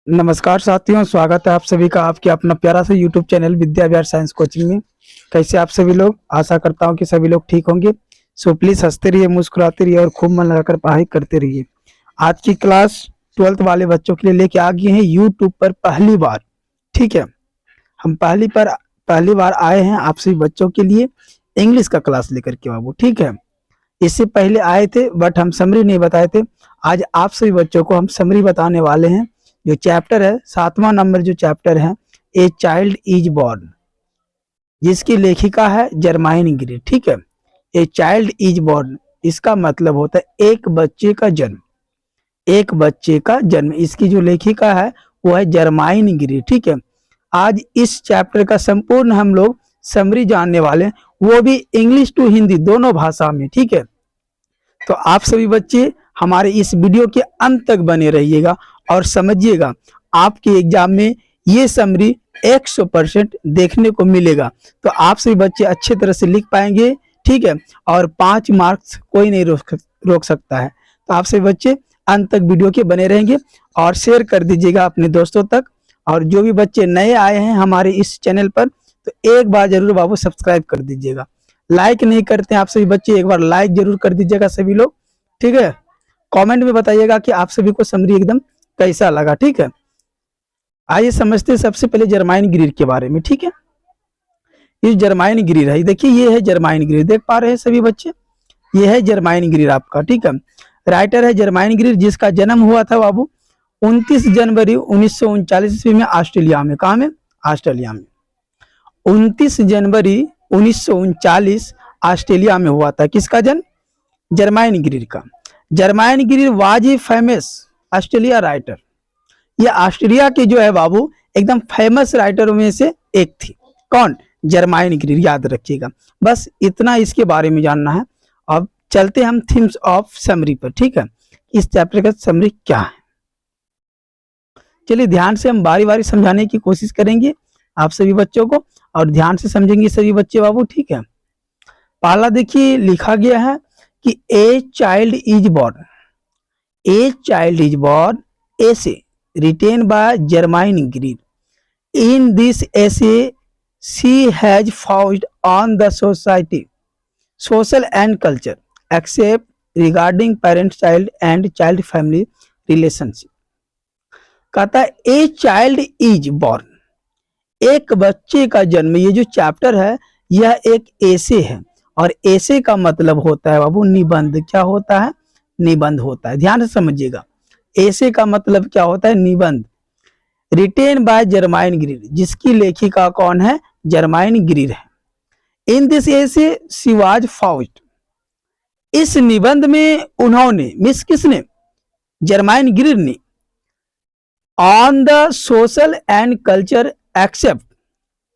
नमस्कार साथियों, स्वागत है आप सभी का आपके अपना प्यारा सा YouTube channel Vidya Vihar science coaching में। कैसे आप सभी लोग? आशा करता हूं कि सभी लोग ठीक होंगे। सो प्लीज हंसते रहिए, मुस्कुराते रहिए और खूब मन लगाकर पढ़ाई करते रहिए। आज की क्लास 12th वाले बच्चों के लिए लेके आ गए हैं यूट्यूब पर पहली बार। ठीक है, हम पहली बार आए हैं आप सभी बच्चों के लिए इंग्लिश का क्लास लेकर के बाबू। ठीक है, इससे पहले आए थे बट हम समरी नहीं बताए थे। आज आप सभी बच्चों को हम समरी बताने वाले हैं। जो चैप्टर है 7वां नंबर जो चैप्टर है, ए चाइल्ड इज बॉर्न, जिसकी लेखिका है जर्माइन ग्री। ठीक है, ए चाइल्ड इज बॉर्न इसका मतलब होता है एक बच्चे का जन्म। एक बच्चे का जन्म, इसकी जो लेखिका है वो है जर्माइन ग्री। ठीक है, आज इस चैप्टर का संपूर्ण हम लोग समरी जानने वाले हैं, वो भी इंग्लिश टू हिंदी दोनों भाषा में। ठीक है, तो आप सभी बच्चे हमारे इस वीडियो के अंत तक बने रहिएगा और समझिएगा, आपके एग्जाम में ये समरी 100% देखने को मिलेगा। तो आप सभी बच्चे अच्छे तरह से लिख पाएंगे। ठीक है, और 5 मार्क्स कोई नहीं रोक सकता है। तो आप सभी बच्चे अंत तक वीडियो के बने रहेंगे और शेयर कर दीजिएगा अपने दोस्तों तक। और जो भी बच्चे नए आए हैं हमारे इस चैनल पर, तो एक बार जरूर बाबू सब्सक्राइब कर दीजिएगा। लाइक नहीं करते हैं आप सभी बच्चे, एक बार लाइक जरूर कर दीजिएगा सभी लोग। ठीक है, कमेंट में बताइएगा कि आप सभी को समरी एकदम कैसा लगा। ठीक है, आइए समझते हैं सबसे पहले जर्माइन ग्रीर के बारे में। ठीक है, ये जर्माइन ग्रीर है, देखिए ये है जर्माइन ग्रीर, देख पा रहे हैं सभी बच्चे, ये है जर्माइन ग्रीर आपका। ठीक है, राइटर है जर्माइन ग्रीर, जिसका जन्म हुआ था बाबू 29 जनवरी 1939 ईस्वी में ऑस्ट्रेलिया में। कहा में? ऑस्ट्रेलिया में 29 जनवरी 1939 ऑस्ट्रेलिया में हुआ था। किसका जन्म? जर्माइन ग्रीर का। Germaine Greer was a famous Australia writer. ये ऑस्ट्रेलिया के जो है बाबू एकदम फेमस राइटरों में से एक थी। कौन? जर्माइन ग्रीर, याद रखिएगा। बस इतना इसके बारे में जानना है। अब चलते हम थीम्स ऑफ समरी पर। ठीक है, इस चैप्टर का समरी क्या है, चलिए ध्यान से हम बारी बारी समझाने की कोशिश करेंगे आप सभी बच्चों को, और ध्यान से समझेंगे सभी बच्चे बाबू। ठीक है, पहला देखिए लिखा गया है कि a child is born. A child is born essay written by Germaine Greer. In this essay, she has focused on the social and culture, except regarding parent-child and child-family relationship. कहता है ए चाइल्ड इज बॉर्न, एक बच्चे का जन्म। ये जो chapter है यह एक एसे है, और एसे का मतलब होता है बाबू निबंध। क्या होता है? निबंध होता है। ध्यान से समझिएगा, एसे का मतलब क्या होता है? निबंध। रिटेन बाय जर्माइन ग्रीर, जिसकी लेखिका कौन है? जर्माइन ग्रीर है। In this essay she was focused, इस निबंध में उन्होंने, मिस किसने? जर्माइन ग्रीर ने, on the social and culture except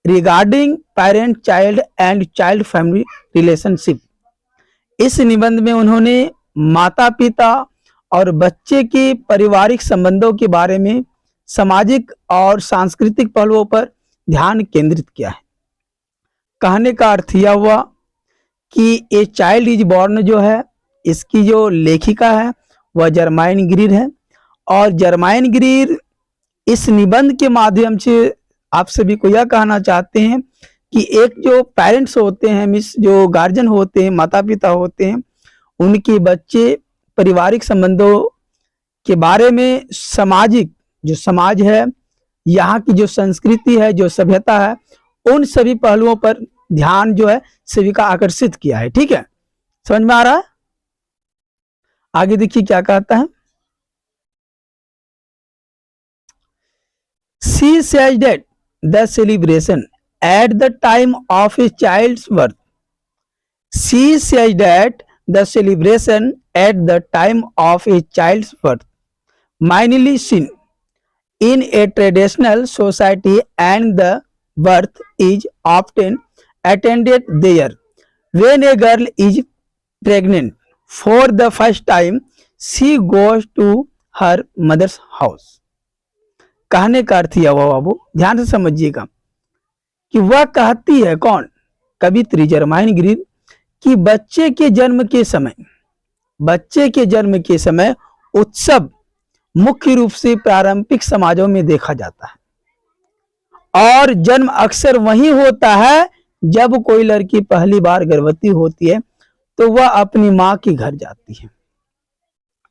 regarding parent child and child family relationship. इस निबंध में उन्होंने माता पिता और बच्चे के पारिवारिक संबंधों के बारे में सामाजिक और सांस्कृतिक पहलुओं पर ध्यान केंद्रित किया है। कहने का अर्थ यह हुआ कि ए चाइल्ड इज बॉर्न जो है, इसकी जो लेखिका है वह जर्माइन ग्रीर है। और जर्माइन ग्रीर इस निबंध के माध्यम से आप सभी को यह कहना चाहते हैं कि एक जो पेरेंट्स होते हैं, मिस जो गार्जियन होते हैं, माता पिता होते हैं, उनके बच्चे पारिवारिक संबंधों के बारे में सामाजिक, जो समाज है, यहाँ की जो संस्कृति है, जो सभ्यता है, उन सभी पहलुओं पर ध्यान जो है सभी का आकर्षित किया है। ठीक है, समझ में आ रहा है? आगे देखिए क्या कहता है। She says that the celebration at the time of a child's birth. She says that the celebration at the time of a child's birth, mainly seen in a traditional society, and the birth is often attended there. When a girl is pregnant for the first time, she goes to her mother's house. कहने का अर्थ यह हुआ बाबू, ध्यान से समझिएगा, कि वह कहती है, कौन? कवित्री जर्माइन ग्रीर, कि बच्चे के जन्म के समय उत्सव मुख्य रूप से पारंपरिक समाजों में देखा जाता है और जन्म अक्सर वही होता है जब कोई लड़की पहली बार गर्भवती होती है तो वह अपनी मां के घर जाती है।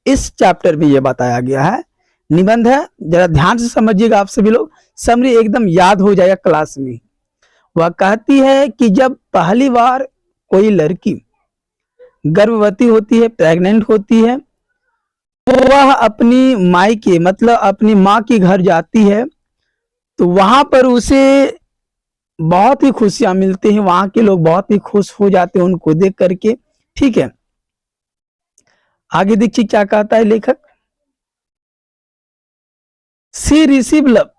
इस चैप्टर में यह बताया गया है, निबंध है, जरा ध्यान से समझिएगा आप सभी लोग, समरी एकदम याद हो जाएगा क्लास में। वह कहती है कि जब पहली बार कोई लड़की गर्भवती होती है, प्रेग्नेंट होती है, तो वह अपनी मायके मतलब अपनी माँ के घर जाती है तो वहां पर उसे बहुत ही खुशियां मिलती हैं, वहां के लोग बहुत ही खुश हो जाते हैं उनको देख करके। ठीक है, आगे देखिए क्या कहता है लेखक। She receive love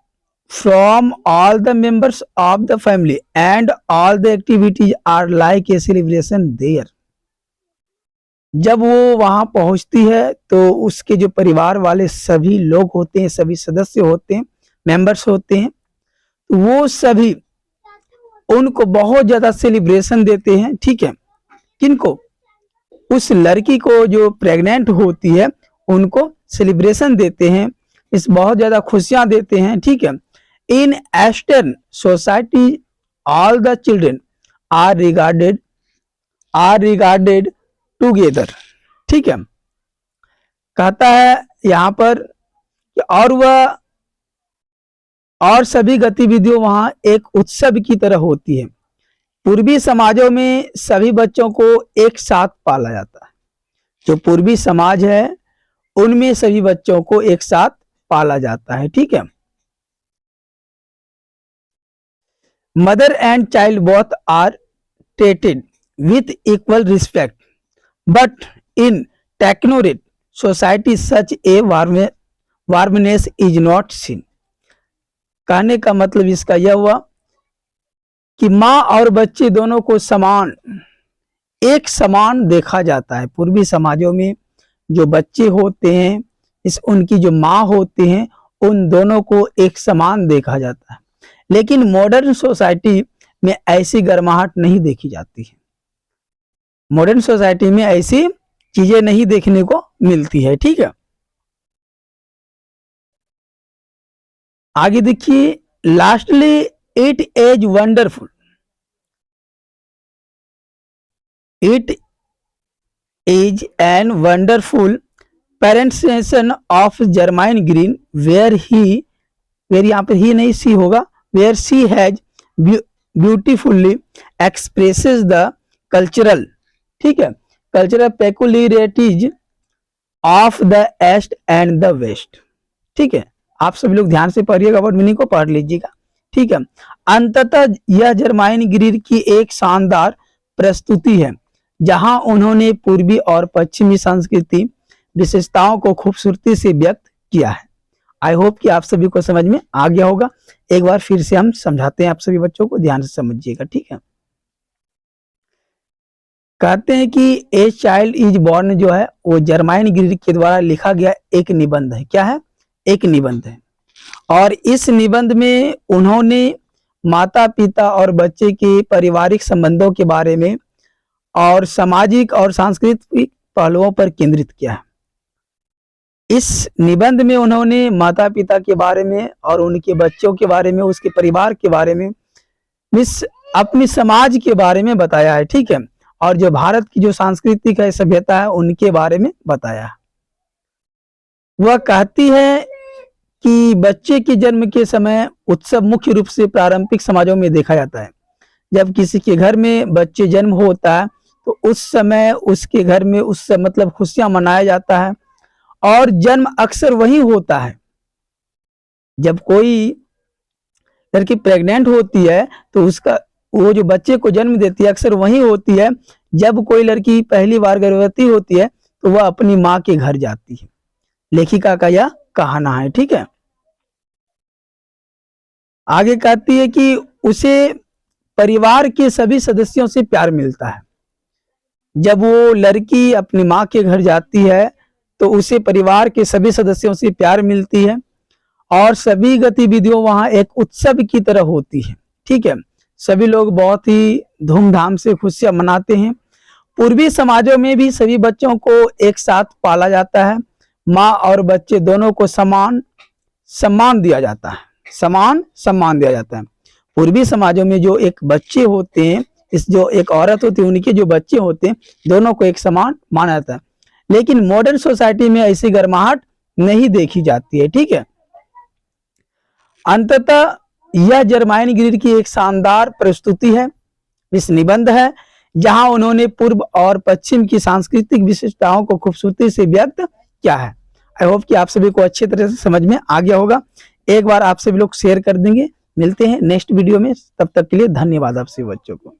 from all the members of the family and all the activities are like a celebration there। जब वो वहां पहुंचती है तो उसके जो परिवार वाले सभी लोग होते हैं, सभी सदस्य होते हैं, मेंबर्स होते हैं, तो वो सभी उनको बहुत ज्यादा सेलिब्रेशन देते हैं। ठीक है, किनको? उस लड़की को जो प्रेग्नेंट होती है उनको सेलिब्रेशन देते हैं, इस बहुत ज्यादा खुशियां देते हैं। ठीक है, in Eastern society all the children are regarded together। ठीक है, कहता है यहाँ पर कि और सभी गतिविधियां वहां एक उत्सव की तरह होती है। पूर्वी समाजों में सभी बच्चों को एक साथ पाला जाता है, जो पूर्वी समाज है उनमें सभी बच्चों को एक साथ पाला जाता है। ठीक है, mother and child both are treated with equal respect but in technocrat society such a warmness is not seen. कहने का मतलब इसका यह हुआ कि माँ और बच्चे दोनों को एक समान देखा जाता है। पूर्वी समाजों में जो बच्चे होते हैं, उनकी जो माँ होती हैं, उन दोनों को एक समान देखा जाता है। लेकिन मॉडर्न सोसाइटी में ऐसी गर्माहट नहीं देखी जाती है, मॉडर्न सोसाइटी में ऐसी चीजें नहीं देखने को मिलती है। ठीक है, आगे देखिए। Lastly it is wonderful, it is an wonderful presentation of Germaine Green where यहाँ पर ही नहीं सी होगा, where she has beautifully expresses the cultural, ठीक है, cultural peculiarities of the east and the west। ठीक है, आप सभी लोग ध्यान से पढ़िएगा, वर्ड मीनिंग को पढ़ लीजिएगा। ठीक है, अंततः यह जर्माइन ग्रीन की एक शानदार प्रस्तुति है जहां उन्होंने पूर्वी और पश्चिमी संस्कृति विशेषताओं को खूबसूरती से व्यक्त किया है। आई होप कि आप सभी को समझ में आ गया होगा। एक बार फिर से हम समझाते हैं आप सभी बच्चों को, ध्यान से समझिएगा। ठीक है, कहते हैं कि ए चाइल्ड इज बॉर्न जो है वो जर्माइन ग्रीन के द्वारा लिखा गया एक निबंध है। क्या है? एक निबंध है। और इस निबंध में उन्होंने माता पिता और बच्चे के पारिवारिक संबंधों के बारे में और सामाजिक और सांस्कृतिक पहलुओं पर केंद्रित किया है। इस निबंध में उन्होंने माता पिता के बारे में और उनके बच्चों के बारे में, उसके परिवार के बारे में, अपनी समाज के बारे में बताया है। ठीक है, और जो भारत की जो सांस्कृतिक है, सभ्यता है, उनके बारे में बताया है। वह कहती है कि बच्चे के जन्म के समय उत्सव मुख्य रूप से पारंपरिक समाजों में देखा जाता है। जब किसी के घर में बच्चे जन्म होता है तो उस समय उसके घर में मतलब खुशियां मनाया जाता है। और जन्म अक्सर वही होता है, जब कोई लड़की प्रेग्नेंट होती है तो उसका वो जो बच्चे को जन्म देती है अक्सर वही होती है जब कोई लड़की पहली बार गर्भवती होती है तो वह अपनी माँ के घर जाती है। लेखिका का यह कहना है। ठीक है, आगे कहती है कि उसे परिवार के सभी सदस्यों से प्यार मिलता है। जब वो लड़की अपनी माँ के घर जाती है तो उसे परिवार के सभी सदस्यों से प्यार मिलती है और सभी गतिविधियों वहां एक उत्सव की तरह होती है। ठीक है, सभी लोग बहुत ही धूमधाम से खुशियां मनाते हैं। पूर्वी समाजों में भी सभी बच्चों को एक साथ पाला जाता है, माँ और बच्चे दोनों को समान सम्मान दिया जाता है, समान सम्मान दिया जाता है। पूर्वी समाजों में जो एक बच्चे होते हैं, इस जो एक औरत होती है, उनके जो बच्चे होते हैं, दोनों को एक समान माना जाता है। लेकिन मॉडर्न सोसाइटी में ऐसी गर्माहट नहीं देखी जाती है। ठीक है, अंततः यह जर्माइन ग्रीड की एक शानदार प्रस्तुति है, इस निबंध है, जहां उन्होंने पूर्व और पश्चिम की सांस्कृतिक विशेषताओं को खूबसूरती से व्यक्त किया है। आई होप कि आप सभी को अच्छी तरह से समझ में आ गया होगा। एक बार आप सभी लोग शेयर कर देंगे। मिलते हैं नेक्स्ट वीडियो में, तब तक के लिए धन्यवाद आप सभी बच्चों को।